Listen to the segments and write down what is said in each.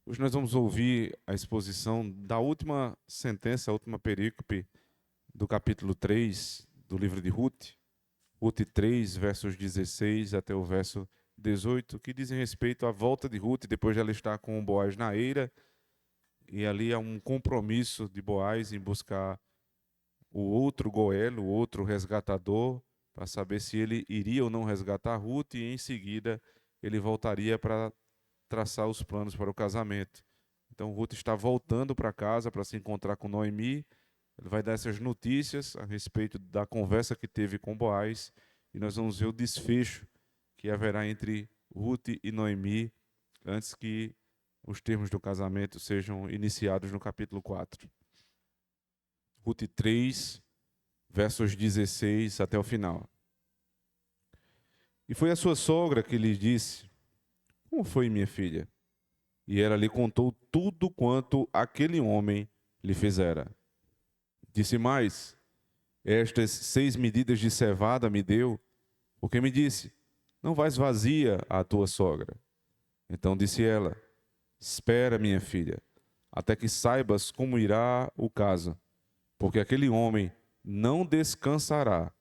Hoje nós vamos ouvir a exposição da última sentença, a última perícope do capítulo 3 do livro de Ruth. Ruth 3, versos 16 até o verso 18, que dizem respeito à volta de Ruth, depois de ela estar com Boaz na eira, e ali há um compromisso de Boaz em buscar o outro Goel, o outro resgatador, para saber se ele iria ou não resgatar Ruth, e em seguida ele voltaria para traçar os planos para o casamento. Então Ruth está voltando para casa para se encontrar com Noemi. Ele vai dar essas notícias a respeito da conversa que teve com Boaz, e nós vamos ver o desfecho que haverá entre Ruth e Noemi antes que os termos do casamento sejam iniciados no capítulo 4. Ruth 3, versos 16 até o final. E foi a sua sogra que lhe disse: "Como foi, minha filha?" E ela lhe contou tudo quanto aquele homem lhe fizera. Disse mais: "Estas 6 medidas de cevada me deu, porque me disse: não vais vazia à tua sogra." Então disse ela: "Espera, minha filha, até que saibas como irá o caso, porque aquele homem não descansará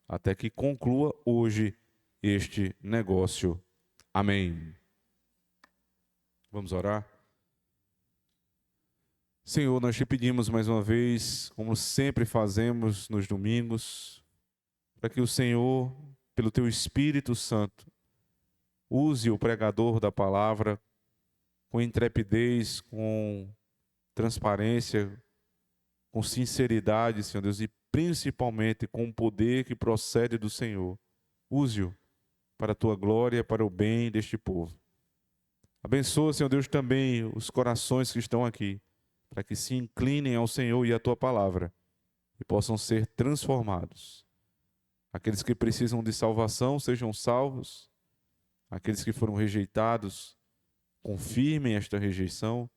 até que conclua hoje este negócio." Amém. Vamos orar? Senhor, nós te pedimos mais uma vez, como sempre fazemos nos domingos, para que o Senhor, pelo teu Espírito Santo, use o pregador da palavra com intrepidez, com transparência, com sinceridade, Senhor Deus, e principalmente com o poder que procede do Senhor. Use-o para a tua glória, para o bem deste povo. Abençoa, Senhor Deus, também os corações que estão aqui, para que se inclinem ao Senhor e à tua palavra e possam ser transformados. Aqueles que precisam de salvação sejam salvos. Aqueles que foram rejeitados confirmem esta rejeição.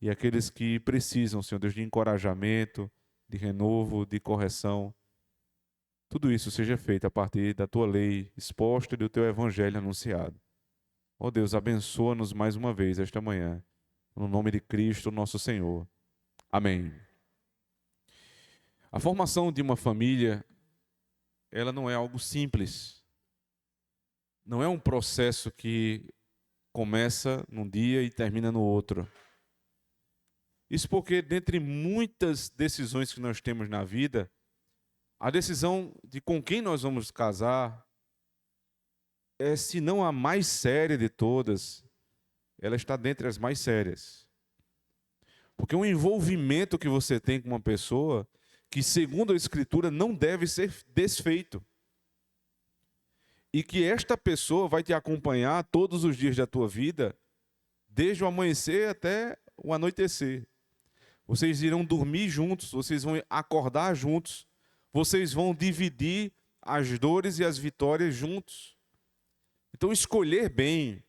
E aqueles que precisam, Senhor Deus, de encorajamento, de renovo, de correção, tudo isso seja feito a partir da tua lei exposta e do teu evangelho anunciado. Ó Deus, abençoa-nos mais uma vez esta manhã, no nome de Cristo, nosso Senhor. Amém. A formação de uma família, ela não é algo simples. Não é um processo que começa num dia e termina no outro. Isso porque, dentre muitas decisões que nós temos na vida, a decisão de com quem nós vamos casar é, se não a mais séria de todas, ela está dentre as mais sérias. Porque o envolvimento que você tem com uma pessoa, que segundo a Escritura não deve ser desfeito. E que esta pessoa vai te acompanhar todos os dias da tua vida, desde o amanhecer até o anoitecer. Vocês irão dormir juntos, vocês vão acordar juntos, vocês vão dividir as dores e as vitórias juntos. Então, escolher bem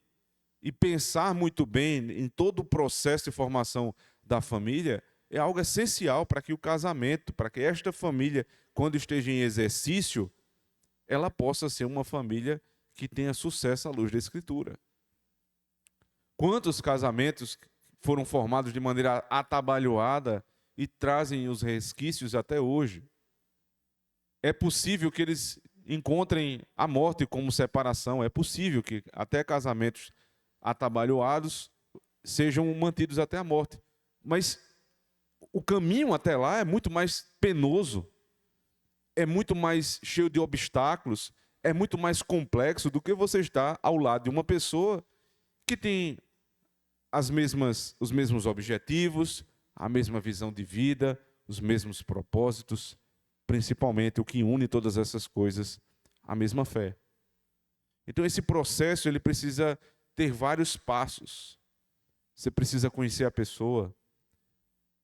e pensar muito bem em todo o processo de formação da família é algo essencial para que o casamento, para que esta família, quando esteja em exercício, ela possa ser uma família que tenha sucesso à luz da Escritura. Quantos casamentos foram formados de maneira atabalhoada e trazem os resquícios até hoje? É possível que eles encontrem a morte como separação. É possível que até casamentos atabalhoados sejam mantidos até a morte. Mas o caminho até lá é muito mais penoso, é muito mais cheio de obstáculos, é muito mais complexo do que você estar ao lado de uma pessoa que tem os mesmos objetivos, a mesma visão de vida, os mesmos propósitos, principalmente o que une todas essas coisas, a mesma fé. Então esse processo ele precisa ter vários passos. Você precisa conhecer a pessoa.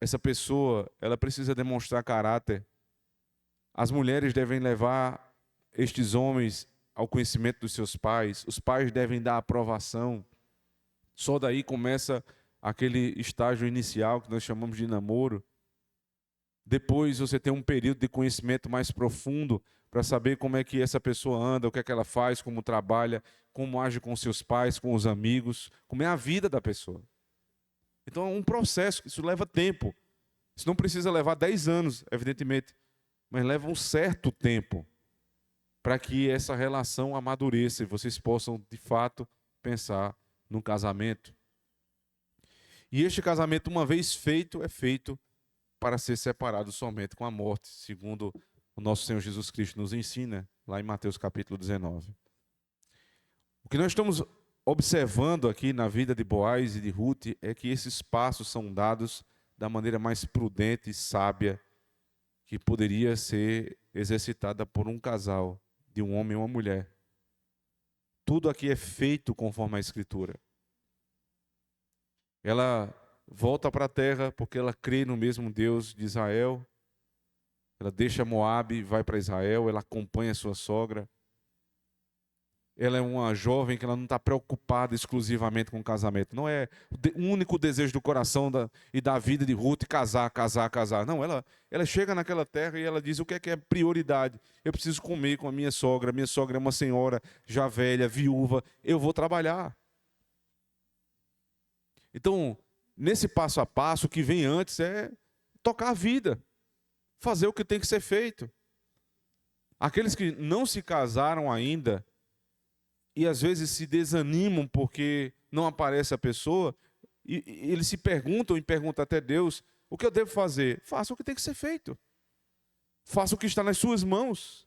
Essa pessoa, ela precisa demonstrar caráter. As mulheres devem levar estes homens ao conhecimento dos seus pais. Os pais devem dar aprovação. Só daí começa aquele estágio inicial que nós chamamos de namoro. Depois você tem um período de conhecimento mais profundo para saber como é que essa pessoa anda, o que é que ela faz, como trabalha, como age com seus pais, com os amigos, como é a vida da pessoa. Então é um processo, isso leva tempo. Isso não precisa levar 10 anos, evidentemente, mas leva um certo tempo para que essa relação amadureça e vocês possam, de fato, pensar no casamento. E este casamento, uma vez feito, é feito para ser separado somente com a morte, segundo o nosso Senhor Jesus Cristo nos ensina, lá em Mateus capítulo 19. O que nós estamos observando aqui na vida de Boaz e de Ruth é que esses passos são dados da maneira mais prudente e sábia que poderia ser exercitada por um casal, de um homem e uma mulher. Tudo aqui é feito conforme a Escritura. Ela volta para a terra porque ela crê no mesmo Deus de Israel. Ela deixa Moabe, vai para Israel, ela acompanha sua sogra. Ela é uma jovem que ela não está preocupada exclusivamente com o casamento. Não é o único desejo do coração e da vida de Ruth casar, casar, casar. Não, ela chega naquela terra e ela diz o que é prioridade. Eu preciso comer com a minha sogra. Minha sogra é uma senhora já velha, viúva. Eu vou trabalhar. Então, nesse passo a passo, o que vem antes é tocar a vida. Fazer o que tem que ser feito. Aqueles que não se casaram ainda e às vezes se desanimam porque não aparece a pessoa, e eles se perguntam e perguntam até Deus, o que eu devo fazer? Faça o que tem que ser feito. Faça o que está nas suas mãos.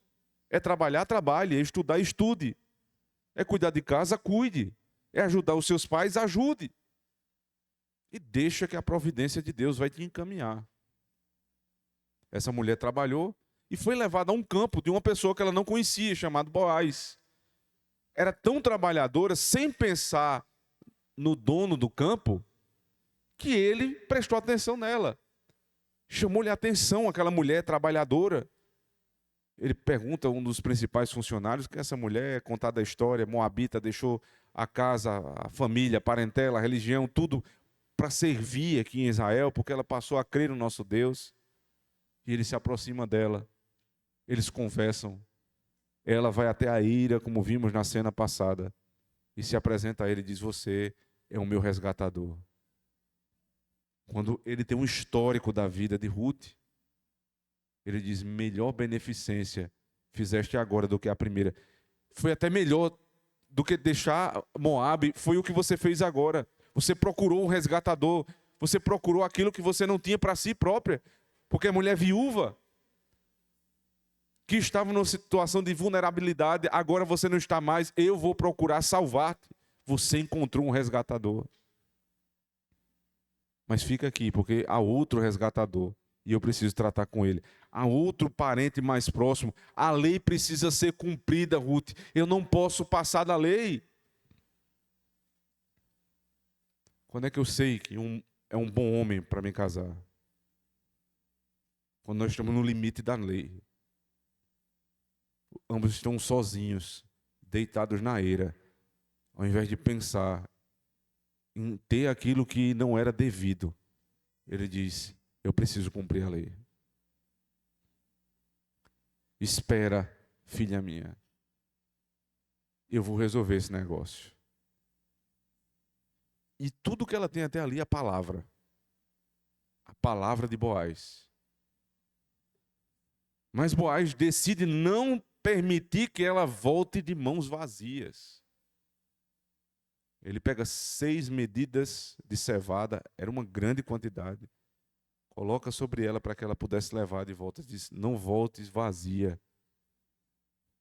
É trabalhar, trabalhe. É estudar, estude. É cuidar de casa, cuide. É ajudar os seus pais, ajude. E deixa que a providência de Deus vai te encaminhar. Essa mulher trabalhou e foi levada a um campo de uma pessoa que ela não conhecia, chamado Boaz. Era tão trabalhadora, sem pensar no dono do campo, que ele prestou atenção nela. Chamou-lhe a atenção aquela mulher trabalhadora. Ele pergunta a um dos principais funcionários que essa mulher, contada a história, moabita, deixou a casa, a família, a parentela, a religião, tudo para servir aqui em Israel, porque ela passou a crer no nosso Deus. E ele se aproxima dela. Eles conversam. Ela vai até a ira, como vimos na cena passada, e se apresenta a ele e diz, você é o meu resgatador. Quando ele tem um histórico da vida de Ruth, ele diz, melhor beneficência fizeste agora do que a primeira. Foi até melhor do que deixar Moabe, foi o que você fez agora. Você procurou um resgatador, você procurou aquilo que você não tinha para si própria, porque a mulher viúva, que estava numa situação de vulnerabilidade, agora você não está mais, eu vou procurar salvar-te. Você encontrou um resgatador. Mas fica aqui, porque há outro resgatador, e eu preciso tratar com ele. Há outro parente mais próximo, a lei precisa ser cumprida, Ruth. Eu não posso passar da lei. Quando é que eu sei que é um bom homem para me casar? Quando nós estamos no limite da lei. Ambos estão sozinhos, deitados na eira, ao invés de pensar em ter aquilo que não era devido. Ele diz, eu preciso cumprir a lei. Espera, filha minha. Eu vou resolver esse negócio. E tudo que ela tem até ali é a palavra. A palavra de Boaz. Mas Boaz decide não permitir que ela volte de mãos vazias. Ele pega 6 medidas de cevada, era uma grande quantidade, coloca sobre ela para que ela pudesse levar de volta. Diz, não voltes vazia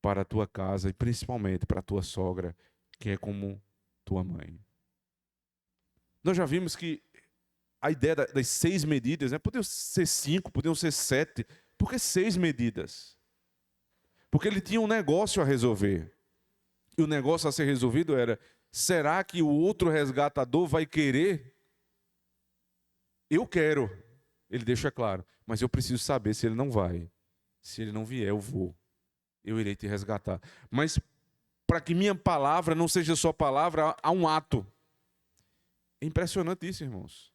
para a tua casa e principalmente para a tua sogra, que é como tua mãe. Nós já vimos que a ideia das 6 medidas, né, podiam ser 5, podiam ser 7, por que 6 medidas? Porque ele tinha um negócio a resolver. E o negócio a ser resolvido era, será que o outro resgatador vai querer? Eu quero. Ele deixa claro. Mas eu preciso saber se ele não vai. Se ele não vier, eu vou. Eu irei te resgatar. Mas para que minha palavra não seja só palavra, há um ato. É impressionante isso, irmãos.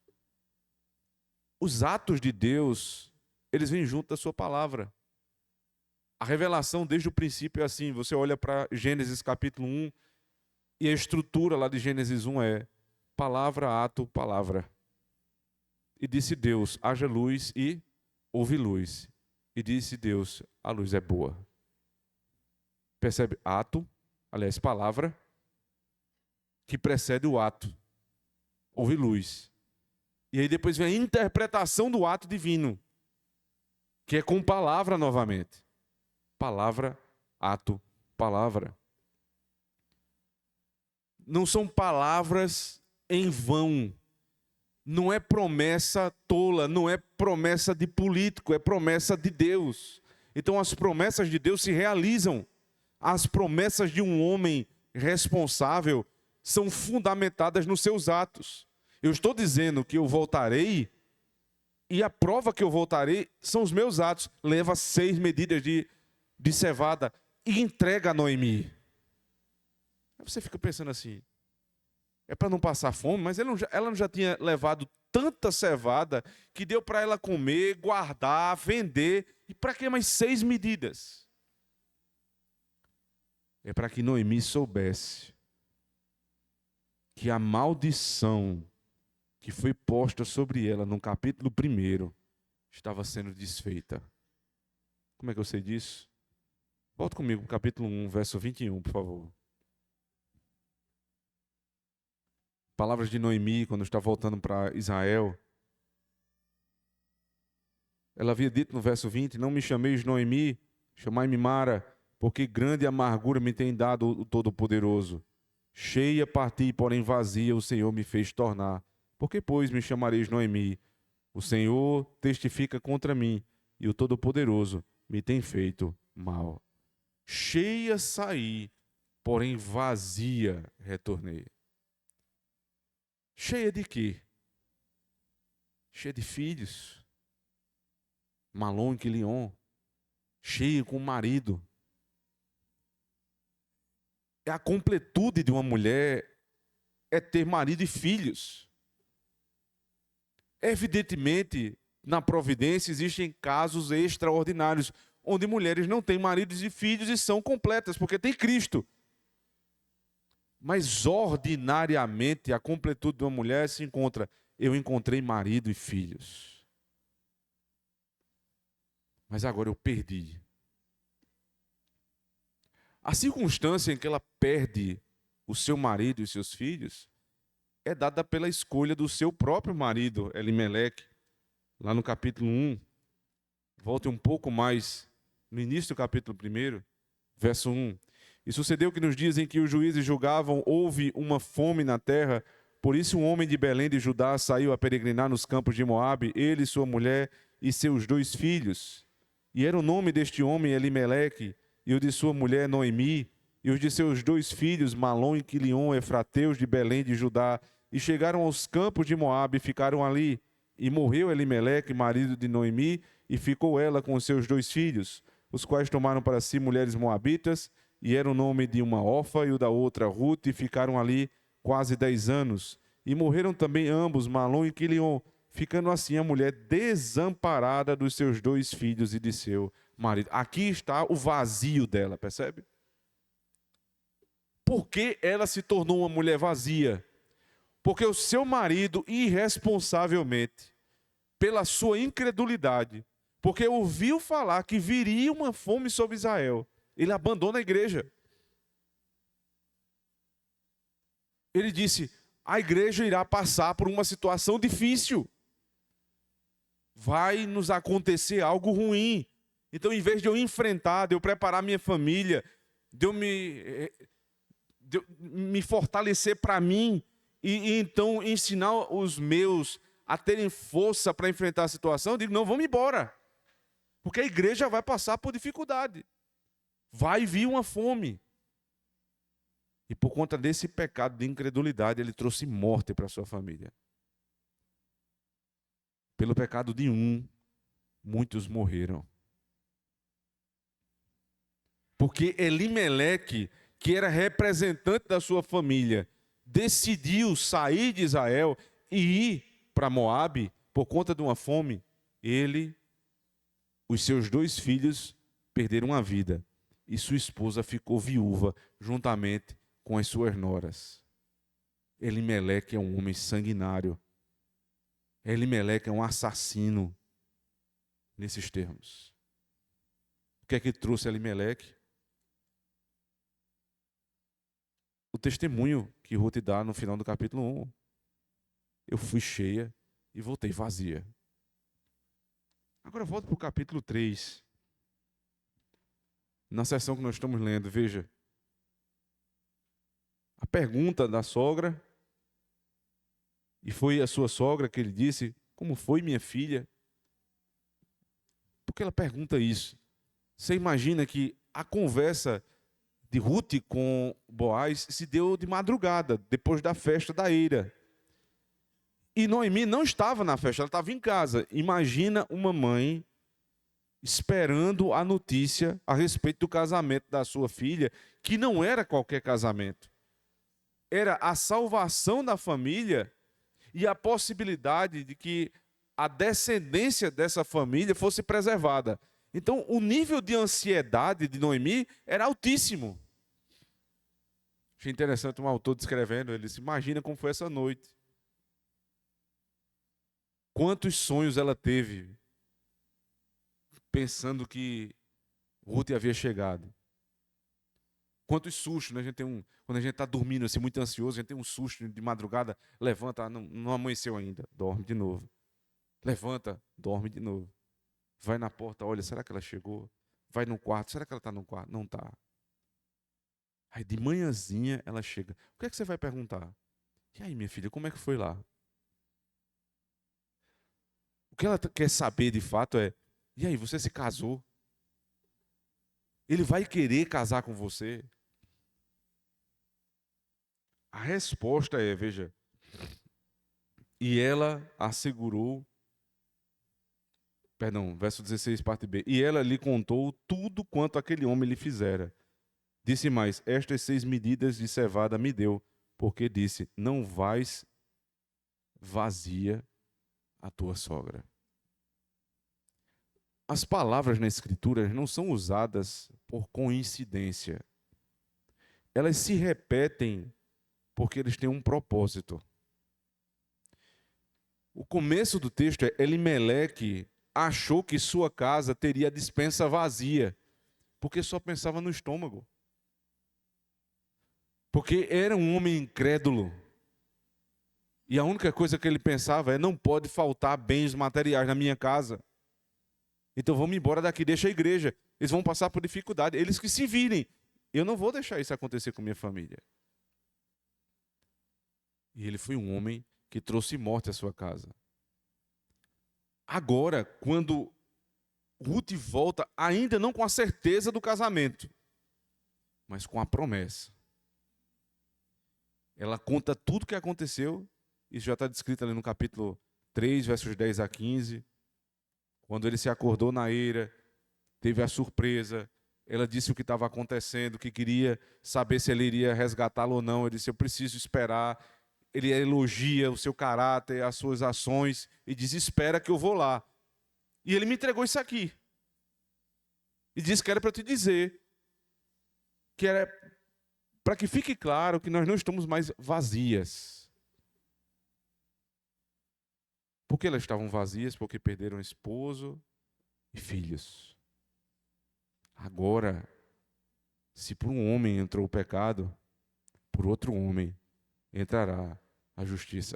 Os atos de Deus, eles vêm junto da sua palavra. A revelação desde o princípio é assim, você olha para Gênesis capítulo 1 e a estrutura lá de Gênesis 1 é palavra, ato, palavra. E disse Deus, haja luz e houve luz. E disse Deus, a luz é boa. Percebe? Ato, aliás, palavra, que precede o ato. Houve luz. E aí depois vem a interpretação do ato divino, que é com palavra novamente. Palavra, ato, palavra. Não são palavras em vão. Não é promessa tola, não é promessa de político, é promessa de Deus. Então as promessas de Deus se realizam. As promessas de um homem responsável são fundamentadas nos seus atos. Eu estou dizendo que eu voltarei, e a prova que eu voltarei são os meus atos. Leva 6 medidas de cevada e entrega a Noemi. Aí você fica pensando assim, é para não passar fome, mas ela não já tinha levado tanta cevada que deu para ela comer, guardar, vender. E para que mais 6 medidas? É para que Noemi soubesse que a maldição que foi posta sobre ela no capítulo 1 estava sendo desfeita. Como é que eu sei disso? Volta comigo, capítulo 1, verso 21, por favor. Palavras de Noemi, quando está voltando para Israel. Ela havia dito no verso 20, não me chameis Noemi, chamai-me Mara, porque grande amargura me tem dado o Todo-Poderoso. Cheia parti, porém vazia, o Senhor me fez tornar. Por que, pois, me chamareis Noemi? O Senhor testifica contra mim, e o Todo-Poderoso me tem feito mal. Cheia saí, porém vazia retornei. Cheia de quê? Cheia de filhos. Malom e Quilion. Cheia com o marido. A completude de uma mulher é ter marido e filhos. Evidentemente, na providência existem casos extraordinários, onde mulheres não têm maridos e filhos e são completas, porque tem Cristo. Mas ordinariamente a completude de uma mulher se encontra, eu encontrei marido e filhos. Mas agora eu perdi. A circunstância em que ela perde o seu marido e seus filhos é dada pela escolha do seu próprio marido, Elimeleque, lá no capítulo 1. Volte um pouco mais no início do capítulo 1, verso 1. E sucedeu que nos dias em que os juízes julgavam, houve uma fome na terra. Por isso um homem de Belém de Judá saiu a peregrinar nos campos de Moabe, ele, sua mulher e seus 2 filhos. E era o nome deste homem Elimeleque, e o de sua mulher Noemi, e os de seus 2 filhos, Malom e Quilion, efrateus de Belém de Judá. E chegaram aos campos de Moabe e ficaram ali. E morreu Elimeleque, marido de Noemi, e ficou ela com os seus 2 filhos, os quais tomaram para si mulheres moabitas, e era o nome de uma Orfa e o da outra Ruth, e ficaram ali quase 10 anos. E morreram também ambos, Malom e Quilion, ficando assim a mulher desamparada dos seus 2 filhos e de seu marido. Aqui está o vazio dela, percebe? Por que ela se tornou uma mulher vazia? Porque o seu marido, irresponsavelmente, pela sua incredulidade, porque ouviu falar que viria uma fome sobre Israel, ele abandona a igreja. Ele disse, a igreja irá passar por uma situação difícil. Vai nos acontecer algo ruim. Então, em vez de eu enfrentar, de eu preparar minha família, de eu me fortalecer para mim, e então ensinar os meus a terem força para enfrentar a situação, eu digo, não, vamos embora. Porque a igreja vai passar por dificuldade. Vai vir uma fome. E por conta desse pecado de incredulidade, ele trouxe morte para a sua família. Pelo pecado de um, muitos morreram. Porque Elimeleque, que era representante da sua família, decidiu sair de Israel e ir para Moabe por conta de uma fome. Ele, os seus 2 filhos perderam a vida e sua esposa ficou viúva juntamente com as suas noras. Elimeleque é um homem sanguinário. Elimeleque é um assassino nesses termos. O que é que trouxe Elimeleque? O testemunho que Ruth dá no final do capítulo 1. Eu fui cheia e voltei vazia. Agora volto para o capítulo 3. Na seção que nós estamos lendo, veja. A pergunta da sogra, e foi a sua sogra que ele disse, como foi minha filha? Por que ela pergunta isso? Você imagina que a conversa de Ruth com Boaz se deu de madrugada, depois da festa da eira. E Noemi não estava na festa, ela estava em casa. Imagina uma mãe esperando a notícia a respeito do casamento da sua filha, que não era qualquer casamento. Era a salvação da família e a possibilidade de que a descendência dessa família fosse preservada. Então, o nível de ansiedade de Noemi era altíssimo. Achei interessante um autor descrevendo, ele disse, imagina como foi essa noite. Quantos sonhos ela teve, pensando que Ruth havia chegado. Quantos sustos, né? Quando a gente está dormindo assim, muito ansioso, a gente tem um susto de madrugada, levanta, não amanheceu ainda, dorme de novo. Levanta, dorme de novo. Vai na porta, olha, será que ela chegou? Vai no quarto, será que ela está no quarto? Não está. Aí de manhãzinha ela chega. O que é que você vai perguntar? E aí, minha filha, como é que foi lá? O que ela quer saber de fato é, e aí, você se casou? Ele vai querer casar com você? A resposta é, veja, e ela assegurou, verso 16, parte B, e ela lhe contou tudo quanto aquele homem lhe fizera. Disse mais, estas 6 medidas de cevada me deu, porque disse, não vais vazia a tua sogra. As palavras na Escritura não são usadas por coincidência. Elas se repetem porque eles têm um propósito. O começo do texto é Elimeleque achou que sua casa teria a despensa vazia, porque só pensava no estômago. Porque era um homem incrédulo. E a única coisa que ele pensava é, não pode faltar bens materiais na minha casa. Então vamos embora daqui, deixa a igreja. Eles vão passar por dificuldade. Eles que se virem. Eu não vou deixar isso acontecer com minha família. E ele foi um homem que trouxe morte à sua casa. Agora, quando Ruth volta, ainda não com a certeza do casamento, mas com a promessa. Ela conta tudo o que aconteceu. Isso já está descrito ali no capítulo 3, versos 10 a 15. Quando ele se acordou na eira, teve a surpresa. Ela disse o que estava acontecendo, que queria saber se ele iria resgatá-lo ou não. Ele disse, eu preciso esperar. Ele elogia o seu caráter, as suas ações, e diz, espera que eu vou lá. E ele me entregou isso aqui. E disse que era para te dizer, que era para que fique claro que nós não estamos mais vazias. Por que elas estavam vazias? Porque perderam esposo e filhos. Agora, se por um homem entrou o pecado, por outro homem entrará a justiça.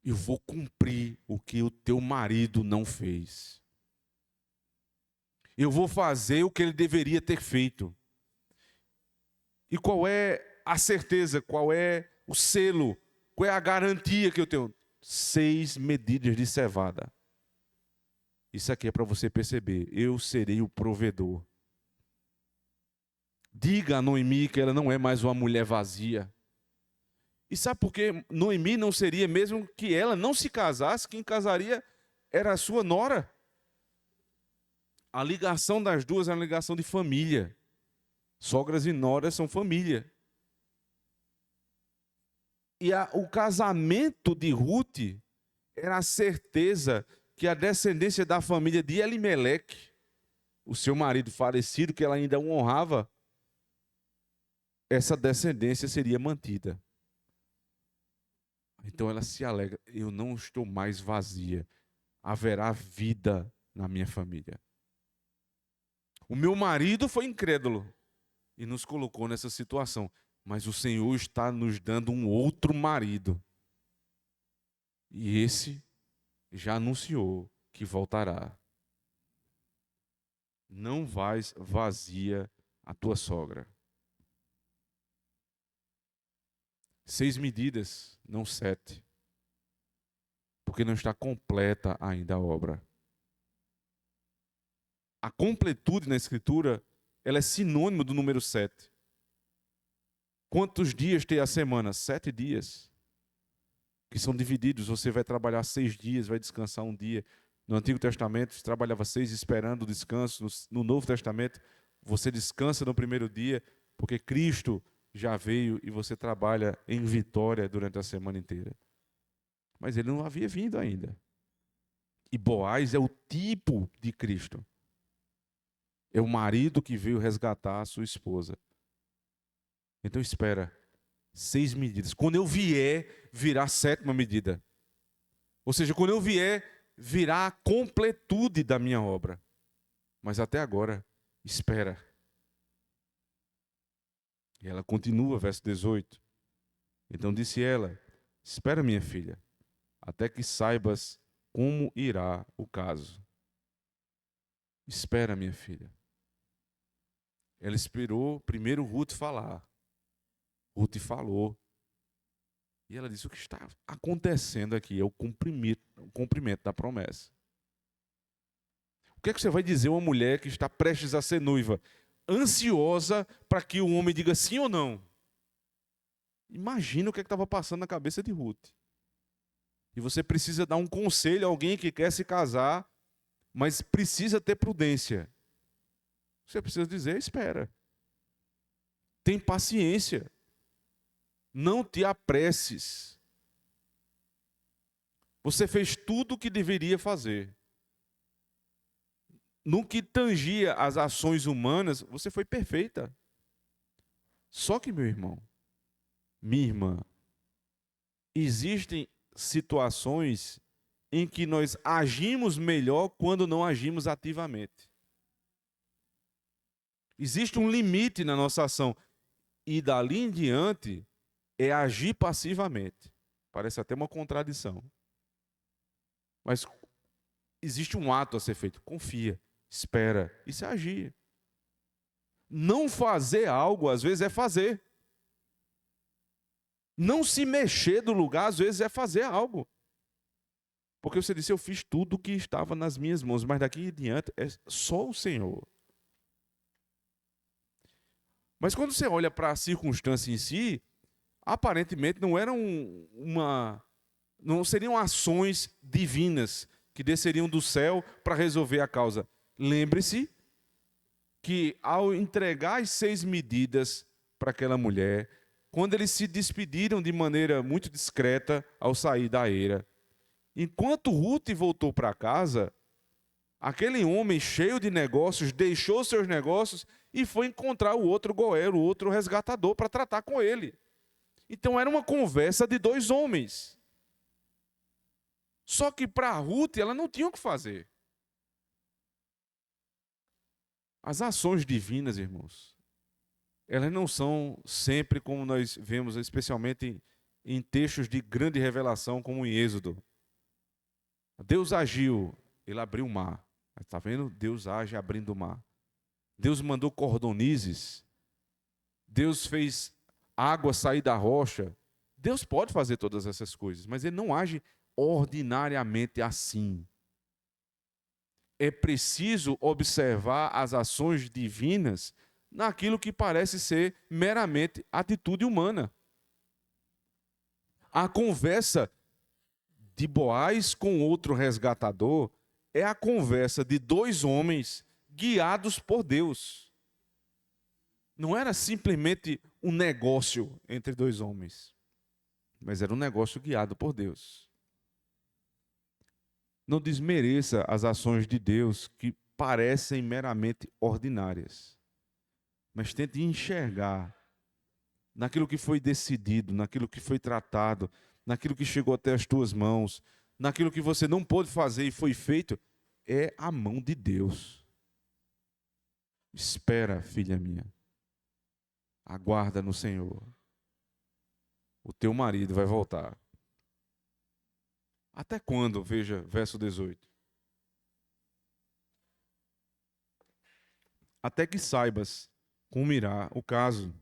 Eu vou cumprir o que o teu marido não fez. Eu vou fazer o que ele deveria ter feito. E qual é a certeza? Qual é o selo? Qual é a garantia que eu tenho? 6 medidas de cevada. Isso aqui é para você perceber. Eu serei o provedor. Diga a Noemi que ela não é mais uma mulher vazia. E sabe por que Noemi não seria, mesmo que ela não se casasse, quem casaria era a sua nora? A ligação das duas é uma ligação de família. Sogras e noras são família. E o casamento de Ruth era a certeza que a descendência da família de Elimeleque, o seu marido falecido, que ela ainda o honrava, essa descendência seria mantida. Então ela se alegra: eu não estou mais vazia, haverá vida na minha família. O meu marido foi incrédulo e nos colocou nessa situação, mas o Senhor está nos dando um outro marido. E esse já anunciou que voltará. Não vais vazia a tua sogra. 6 medidas, não 7. Porque não está completa ainda a obra. A completude na Escritura, ela é sinônimo do número 7. Quantos dias tem a semana? 7 dias. Que são divididos. Você vai trabalhar 6 dias, vai descansar um dia. No Antigo Testamento, você trabalhava 6 esperando o descanso. No Novo Testamento, você descansa no primeiro dia, porque Cristo já veio e você trabalha em vitória durante a semana inteira. Mas ele não havia vindo ainda. E Boaz é o tipo de Cristo. É o marido que veio resgatar a sua esposa. Então espera 6 medidas. Quando eu vier, virá a 7ª medida. Ou seja, quando eu vier, virá a completude da minha obra. Mas até agora, espera. E ela continua, verso 18. Então disse ela: espera, minha filha, até que saibas como irá o caso. Espera, minha filha. Ela esperou primeiro Ruth falar. Ruth falou. E ela disse: o que está acontecendo aqui é o cumprimento da promessa. O que é que você vai dizer a uma mulher que está prestes a ser noiva, ansiosa para que o homem diga sim ou não? Imagina o que estava passando na cabeça de Ruth. E você precisa dar um conselho a alguém que quer se casar, mas precisa ter prudência. Você precisa dizer: espera. Tem paciência. Não te apresses. Você fez tudo o que deveria fazer. No que tangia as ações humanas, você foi perfeita. Só que, meu irmão, minha irmã, existem situações em que nós agimos melhor quando não agimos ativamente. Existe um limite na nossa ação. E dali em diante é agir passivamente. Parece até uma contradição. Mas existe um ato a ser feito. Confia, espera. Isso é agir. Não fazer algo, às vezes, é fazer. Não se mexer do lugar, às vezes, é fazer algo. Porque você disse: eu fiz tudo o que estava nas minhas mãos, mas daqui em diante é só o Senhor. Mas quando você olha para a circunstância em si, aparentemente não seriam ações divinas que desceriam do céu para resolver a causa. Lembre-se que ao entregar as 6 medidas para aquela mulher, quando eles se despediram de maneira muito discreta ao sair da eira, enquanto Ruth voltou para casa, aquele homem cheio de negócios deixou seus negócios e foi encontrar o outro goero, o outro resgatador, para tratar com ele. Então era uma conversa de 2 homens. Só que para Ruth ela não tinha o que fazer. As ações divinas, irmãos, elas não são sempre como nós vemos, especialmente em textos de grande revelação, como em Êxodo. Deus agiu, ele abriu o mar. Está vendo? Deus age abrindo o mar. Deus mandou cordonizes. Deus fez água sair da rocha. Deus pode fazer todas essas coisas, mas ele não age ordinariamente assim. É preciso observar as ações divinas naquilo que parece ser meramente atitude humana. A conversa de Boaz com outro resgatador é a conversa de 2 homens guiados por Deus. Não era simplesmente um negócio entre 2 homens, mas era um negócio guiado por Deus. Não desmereça as ações de Deus que parecem meramente ordinárias, mas tente enxergar naquilo que foi decidido, naquilo que foi tratado, naquilo que chegou até as tuas mãos, naquilo que você não pôde fazer e foi feito, é a mão de Deus. Espera, filha minha. Aguarda no Senhor. O teu marido vai voltar. Até quando? Veja, verso 18. Até que saibas como irá o caso.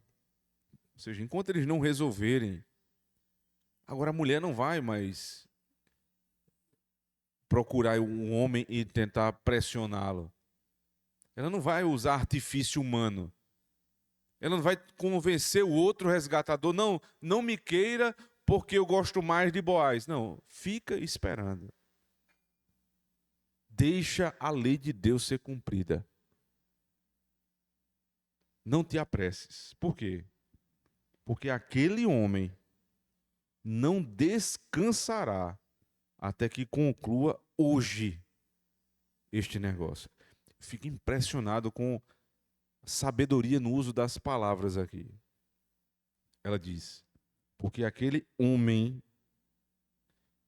Ou seja, enquanto eles não resolverem. Agora a mulher não vai mais procurar um homem e tentar pressioná-lo. Ela não vai usar artifício humano. Ela não vai convencer o outro resgatador. Não, não me queira porque eu gosto mais de Boaz. Não, fica esperando. Deixa a lei de Deus ser cumprida. Não te apresses. Por quê? Porque aquele homem não descansará até que conclua hoje este negócio. Fico impressionado com a sabedoria no uso das palavras aqui. Ela diz, porque aquele homem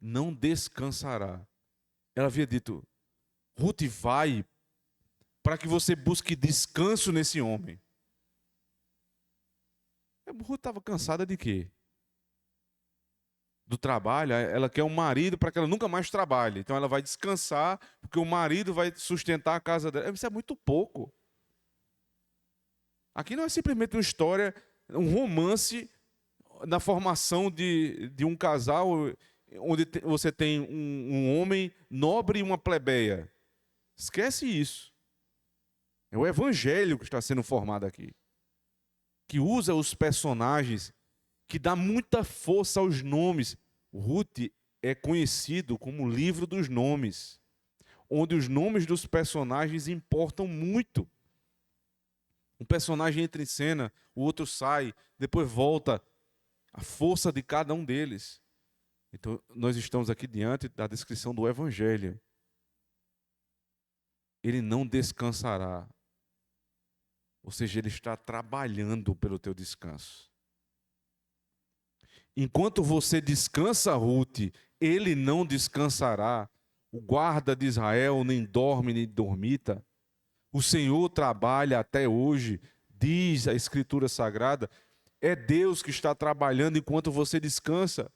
não descansará. Ela havia dito, Ruth, vai para que você busque descanso nesse homem. Ruth estava cansada de quê? Do trabalho. Ela quer um marido para que ela nunca mais trabalhe. Então ela vai descansar, porque o marido vai sustentar a casa dela. Isso é muito pouco. Aqui não é simplesmente uma história, um romance na formação de um casal onde você tem um homem nobre e uma plebeia. Esquece isso. É o evangelho que está sendo formado aqui. Que usa os personagens, que dá muita força aos nomes. Ruth é conhecido como o livro dos nomes, onde os nomes dos personagens importam muito. Um personagem entra em cena, o outro sai, depois volta. A força de cada um deles. Então, nós estamos aqui diante da descrição do Evangelho. Ele não descansará. Ou seja, ele está trabalhando pelo teu descanso. Enquanto você descansa, Ruth, ele não descansará. O guarda de Israel nem dorme nem dormita. O Senhor trabalha até hoje, diz a Escritura Sagrada. É Deus que está trabalhando enquanto você descansa.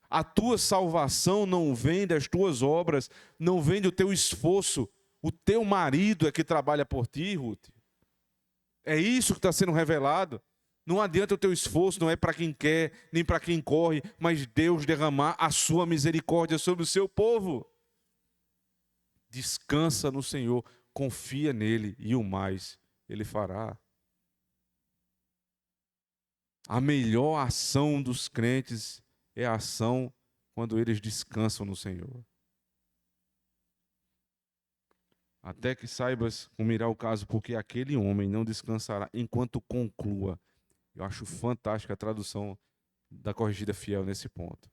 A tua salvação não vem das tuas obras, não vem do teu esforço. O teu marido é que trabalha por ti, Ruth. É isso que está sendo revelado. Não adianta o teu esforço, não é para quem quer, nem para quem corre, mas Deus derramar a sua misericórdia sobre o seu povo. Descansa no Senhor, confia nele e o mais ele fará. A melhor ação dos crentes é a ação quando eles descansam no Senhor. Até que saibas como irá o caso, porque aquele homem não descansará enquanto conclua. Eu acho fantástica a tradução da Corrigida Fiel nesse ponto.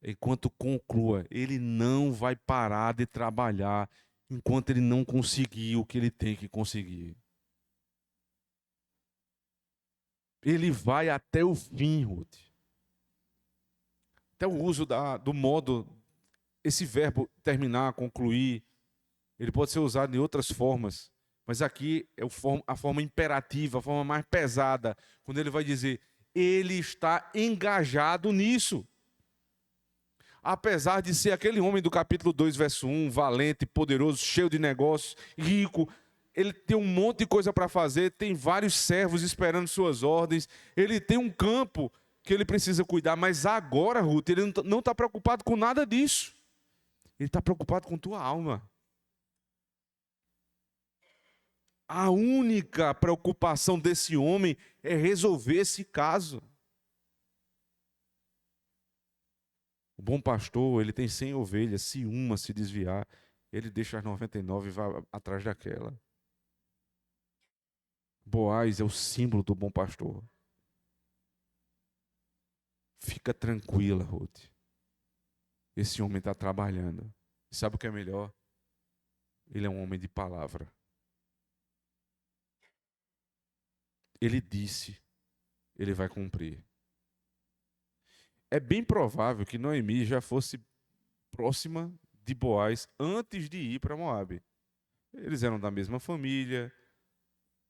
Enquanto conclua, ele não vai parar de trabalhar enquanto ele não conseguir o que ele tem que conseguir. Ele vai até o fim, Ruth. Até o uso do modo, esse verbo terminar, concluir, ele pode ser usado em outras formas. Mas aqui é a forma imperativa, a forma mais pesada, quando ele vai dizer, ele está engajado nisso. Apesar de ser aquele homem do capítulo 2, verso 1, valente, poderoso, cheio de negócios, rico, ele tem um monte de coisa para fazer, tem vários servos esperando suas ordens, ele tem um campo que ele precisa cuidar, mas agora, Ruth, ele não está preocupado com nada disso. Ele está preocupado com tua alma. A única preocupação desse homem é resolver esse caso. O bom pastor, ele tem 100 ovelhas, se uma se desviar, ele deixa as 99 e vai atrás daquela. Boaz é o símbolo do bom pastor. Fica tranquila, Ruth. Esse homem está trabalhando. E sabe o que é melhor? Ele é um homem de palavra. Ele disse, ele vai cumprir. é bem provável que Noemi já fosse próxima de Boaz antes de ir para Moabe. Eles eram da mesma família.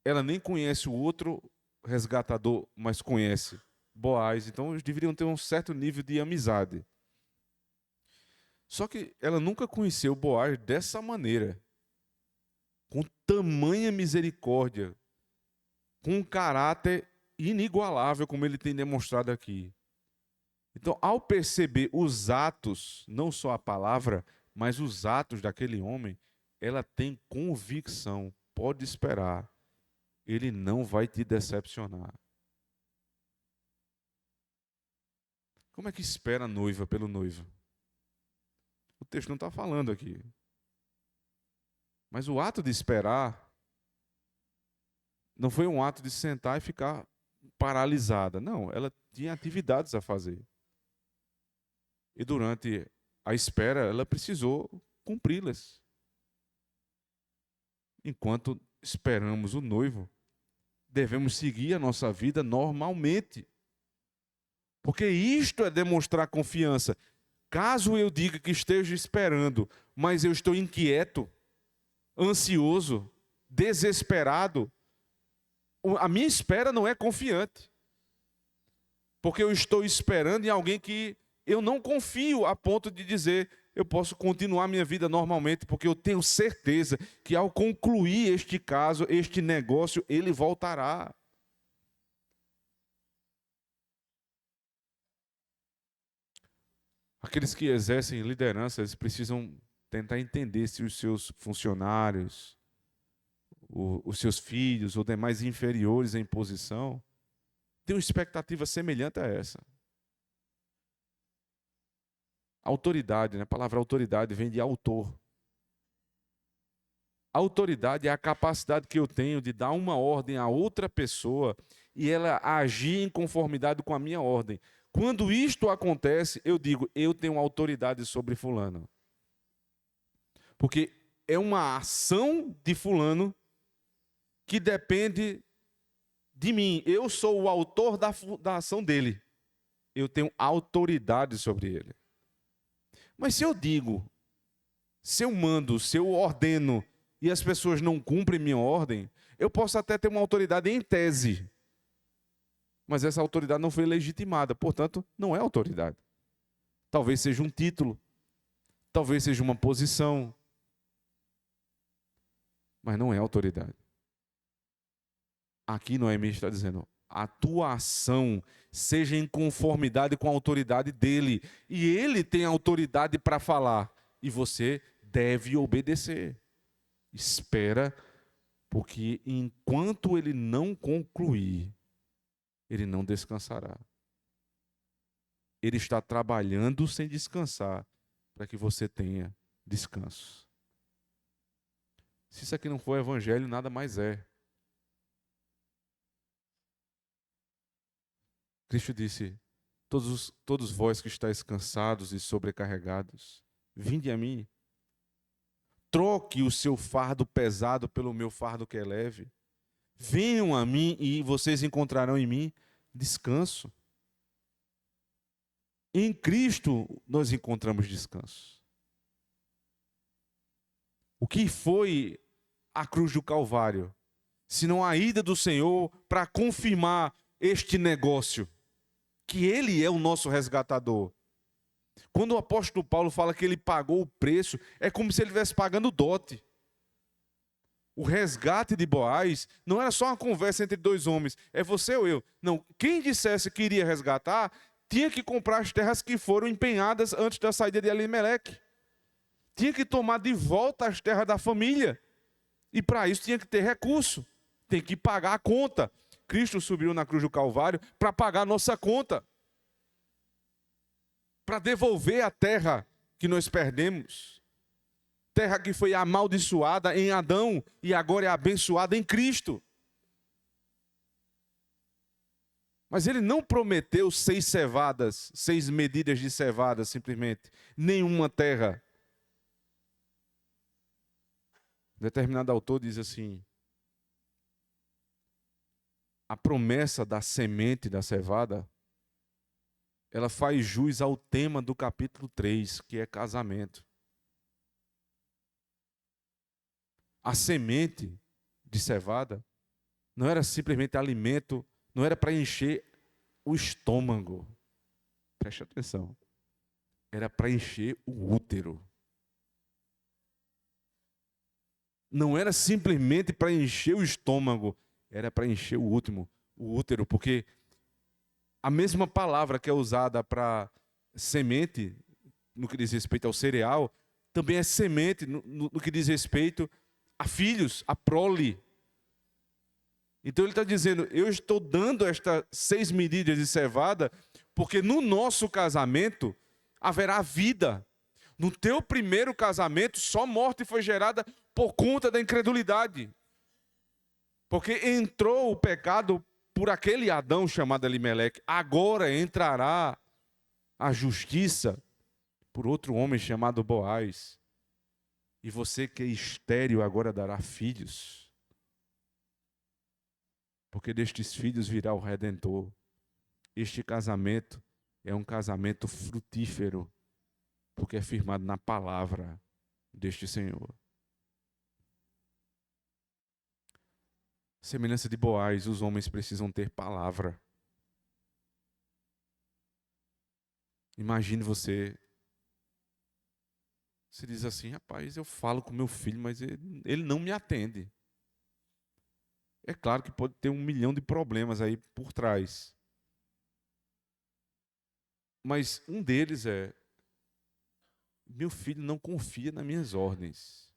Ela nem conhece o outro resgatador, mas conhece Boaz. Então eles deveriam ter um certo nível de amizade. Só que ela nunca conheceu Boaz dessa maneira, com tamanha misericórdia, com um caráter inigualável, como ele tem demonstrado aqui. Então, ao perceber os atos, não só a palavra, mas os atos daquele homem, ela tem convicção, pode esperar, ele não vai te decepcionar. Como é que espera a noiva pelo noivo? O texto não está falando aqui. Mas o ato de esperar não foi um ato de sentar e ficar paralisada. Não, ela tinha atividades a fazer. E durante a espera, ela precisou cumpri-las. Enquanto esperamos o noivo, devemos seguir a nossa vida normalmente. Porque isto é demonstrar confiança. Caso eu diga que esteja esperando, mas eu estou inquieto, ansioso, desesperado, a minha espera não é confiante. Porque eu estou esperando em alguém que eu não confio a ponto de dizer eu posso continuar minha vida normalmente, porque eu tenho certeza que ao concluir este caso, este negócio, ele voltará. Aqueles que exercem liderança, eles precisam tentar entender se os seus funcionários, os seus filhos ou demais inferiores em posição têm uma expectativa semelhante a essa. Autoridade, né? A palavra autoridade vem de autor. Autoridade é a capacidade que eu tenho de dar uma ordem a outra pessoa e ela agir em conformidade com a minha ordem. Quando isto acontece, eu digo, eu tenho autoridade sobre fulano. Porque é uma ação de fulano que depende de mim. Eu sou o autor da ação dele. Eu tenho autoridade sobre ele. Mas se eu digo, se eu mando, se eu ordeno e as pessoas não cumprem minha ordem, eu posso até ter uma autoridade em tese. Mas essa autoridade não foi legitimada, portanto, não é autoridade. Talvez seja um título, talvez seja uma posição, mas não é autoridade. Aqui Noemi está dizendo, a tua ação seja em conformidade com a autoridade dele. E ele tem autoridade para falar, e você deve obedecer. Espera, porque enquanto ele não concluir, ele não descansará. Ele está trabalhando sem descansar, para que você tenha descanso. Se isso aqui não for evangelho, nada mais é. Cristo disse, todos vós que estáis cansados e sobrecarregados, vinde a mim. Troque o seu fardo pesado pelo meu fardo que é leve. Venham a mim e vocês encontrarão em mim descanso. Em Cristo nós encontramos descanso. O que foi a cruz do Calvário? Senão a ida do Senhor para confirmar este negócio, que Ele é o nosso resgatador. Quando o apóstolo Paulo fala que ele pagou o preço, é como se ele estivesse pagando o dote. O resgate de Boaz não era só uma conversa entre dois homens, é você ou eu. Não, quem dissesse que iria resgatar, tinha que comprar as terras que foram empenhadas antes da saída de Elimeleque. Tinha que tomar de volta as terras da família. E para isso tinha que ter recurso. Tem que pagar a conta. Cristo subiu na cruz do Calvário para pagar a nossa conta. Para devolver a terra que nós perdemos. Terra que foi amaldiçoada em Adão e agora é abençoada em Cristo. Mas ele não prometeu 6 cevadas, 6 medidas de cevada simplesmente. Nenhuma terra. Determinado autor diz assim, a promessa da semente da cevada ela faz jus ao tema do capítulo 3, que é casamento. A semente de cevada não era simplesmente alimento, não era para encher o estômago. Preste atenção. Era para encher o útero. Não era simplesmente para encher o estômago, era para encher o útero, porque a mesma palavra que é usada para semente, no que diz respeito ao cereal, também é semente no que diz respeito a filhos, a prole. Então ele está dizendo, eu estou dando estas 6 medidas de cevada, porque no nosso casamento haverá vida. No teu primeiro casamento, só morte foi gerada por conta da incredulidade. Porque entrou o pecado por aquele Adão chamado Elimeleque. Agora entrará a justiça por outro homem chamado Boaz. E você que é estéril agora dará filhos. Porque destes filhos virá o Redentor. Este casamento é um casamento frutífero, porque é firmado na palavra deste Senhor. Semelhança de Boaz, os homens precisam ter palavra. Imagine você diz assim, rapaz, eu falo com meu filho, mas ele não me atende. É claro que pode ter 1 milhão de problemas aí por trás. Mas um deles é, meu filho não confia nas minhas ordens.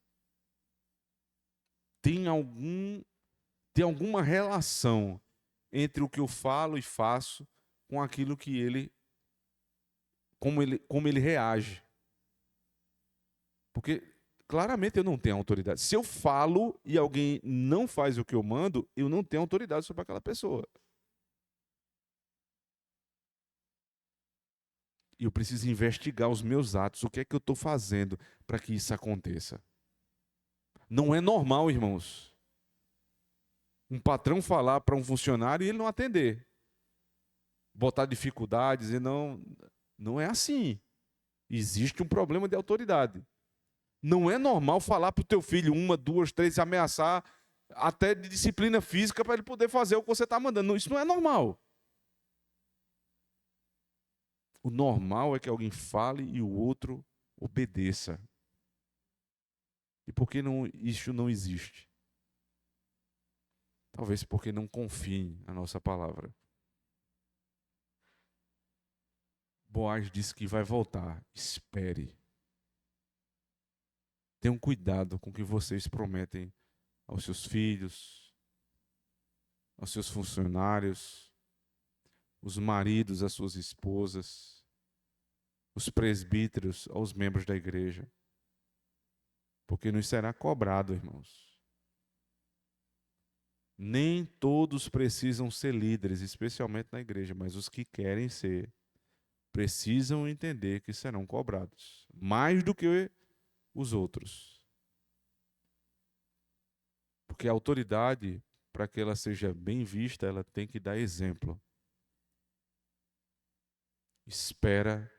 Tem alguma relação entre o que eu falo e faço com aquilo que como ele reage. Porque claramente eu não tenho autoridade. Se eu falo e alguém não faz o que eu mando, eu não tenho autoridade sobre aquela pessoa. E eu preciso investigar os meus atos. O que é que eu estou fazendo para que isso aconteça? Não é normal, irmãos, um patrão falar para um funcionário e ele não atender. Botar dificuldades e não é assim. Existe um problema de autoridade. Não é normal falar para o teu filho 1, 2, 3, ameaçar até de disciplina física para ele poder fazer o que você está mandando. Isso não é normal. O normal é que alguém fale e o outro obedeça. E por que isso não existe? Talvez porque não confiem na nossa palavra. Boaz disse que vai voltar. Espere. Tenham cuidado com o que vocês prometem aos seus filhos, aos seus funcionários, os maridos às suas esposas, os presbíteros aos membros da igreja. Porque nos será cobrado, irmãos. Nem todos precisam ser líderes, especialmente na igreja, mas os que querem ser, precisam entender que serão cobrados, mais do que os outros. Porque a autoridade, para que ela seja bem vista, ela tem que dar exemplo. Espera,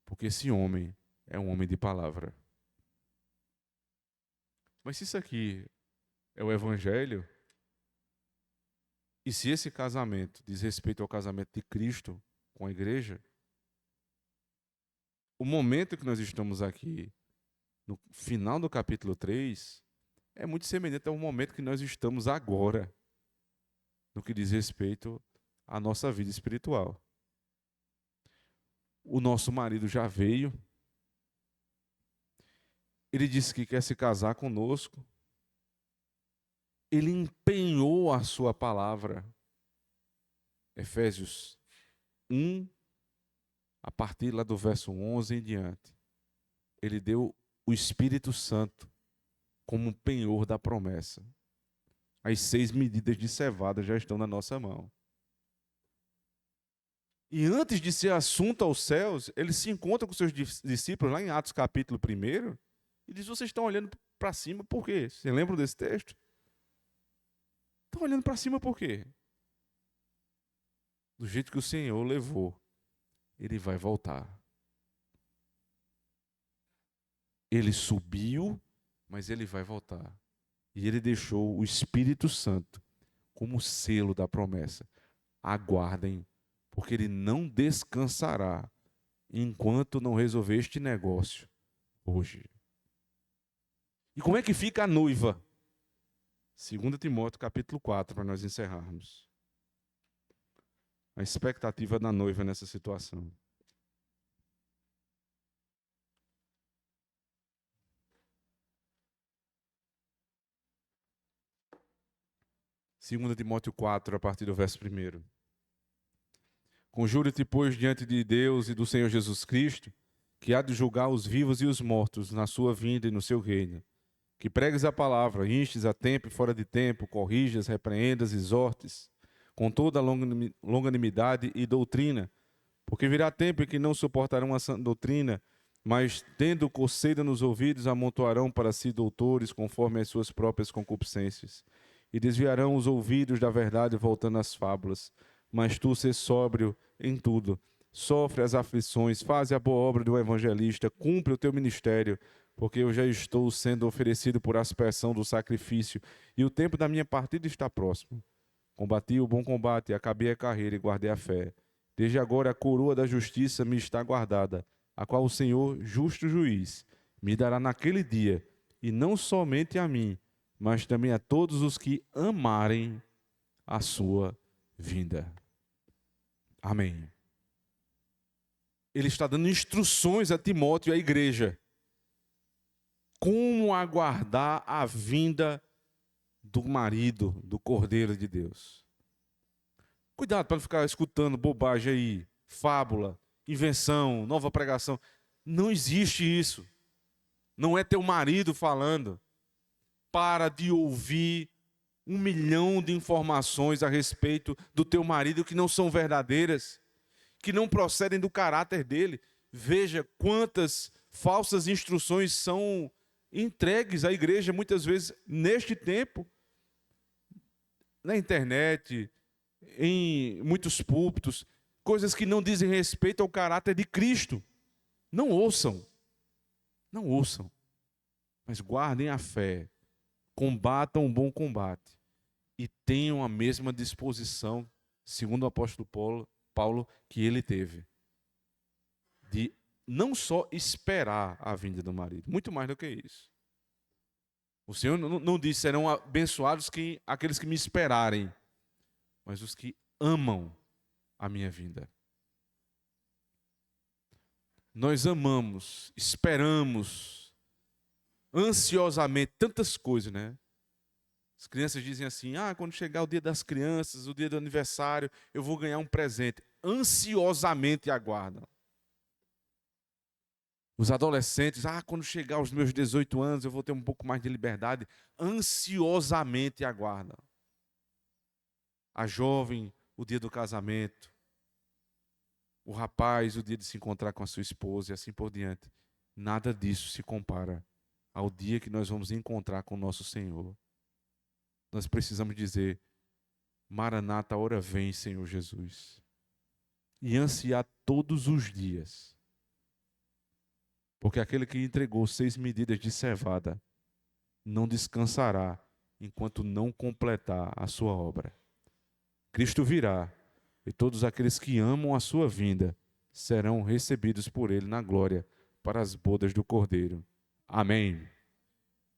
porque esse homem é um homem de palavra. Mas se isso aqui é o evangelho, e se esse casamento diz respeito ao casamento de Cristo com a igreja, o momento que nós estamos aqui, no final do capítulo 3, é muito semelhante ao momento que nós estamos agora, no que diz respeito à nossa vida espiritual. O nosso marido já veio, ele disse que quer se casar conosco, ele empenhou a sua palavra. Efésios 1, a partir lá do verso 11 em diante. Ele deu o Espírito Santo como um penhor da promessa. As 6 medidas de cevada já estão na nossa mão. E antes de ser assunto aos céus, ele se encontra com seus discípulos, lá em Atos capítulo 1, e diz, vocês estão olhando para cima por quê? Vocês lembram desse texto? Estão olhando para cima por quê? Do jeito que o Senhor levou ele vai voltar. Ele subiu, mas ele vai voltar. E ele deixou o Espírito Santo como selo da promessa. Aguardem, porque ele não descansará enquanto não resolver este negócio hoje. E como é que fica a noiva? 2 Timóteo capítulo 4, para nós encerrarmos. A expectativa da noiva nessa situação. 2 Timóteo 4, a partir do verso 1. Conjuro-te, pois, diante de Deus e do Senhor Jesus Cristo, que há de julgar os vivos e os mortos na sua vinda e no seu reino. Que pregues a palavra, instes a tempo e fora de tempo, corrijas, repreendas, exortes, com toda a longanimidade e doutrina, porque virá tempo em que não suportarão a sã doutrina, mas, tendo coceira nos ouvidos, amontoarão para si doutores conforme as suas próprias concupiscências, e desviarão os ouvidos da verdade, voltando às fábulas. Mas tu, sê sóbrio em tudo, sofre as aflições, faze a boa obra do evangelista, cumpre o teu ministério, porque eu já estou sendo oferecido por aspersão do sacrifício, e o tempo da minha partida está próximo. Combati o bom combate, acabei a carreira e guardei a fé. Desde agora a coroa da justiça me está guardada, a qual o Senhor, justo juiz, me dará naquele dia, e não somente a mim, mas também a todos os que amarem a sua vinda. Amém. Ele está dando instruções a Timóteo e à igreja. Como aguardar a vinda do marido, do Cordeiro de Deus. Cuidado para não ficar escutando bobagem aí, fábula, invenção, nova pregação. Não existe isso. Não é teu marido falando. Para de ouvir 1 milhão de informações a respeito do teu marido que não são verdadeiras, que não procedem do caráter dele. Veja quantas falsas instruções são entregues à igreja, muitas vezes, neste tempo, na internet, em muitos púlpitos, coisas que não dizem respeito ao caráter de Cristo. Não ouçam, não ouçam, mas guardem a fé, combatam o bom combate e tenham a mesma disposição, segundo o apóstolo Paulo, que ele teve, de não só esperar a vinda do marido, muito mais do que isso. O Senhor não disse, serão abençoados aqueles que me esperarem, mas os que amam a minha vinda. Nós amamos, esperamos, ansiosamente, tantas coisas, né? As crianças dizem assim, quando chegar o dia das crianças, o dia do aniversário, eu vou ganhar um presente. Ansiosamente aguardam. Os adolescentes, quando chegar aos meus 18 anos, eu vou ter um pouco mais de liberdade. Ansiosamente aguardam. A jovem, o dia do casamento. O rapaz, o dia de se encontrar com a sua esposa e assim por diante. Nada disso se compara ao dia que nós vamos encontrar com o nosso Senhor. Nós precisamos dizer, Maranata, a hora vem, Senhor Jesus. E ansiar todos os dias. Porque aquele que entregou 6 medidas de cevada não descansará enquanto não completar a sua obra. Cristo virá e todos aqueles que amam a sua vinda serão recebidos por ele na glória para as bodas do Cordeiro. Amém.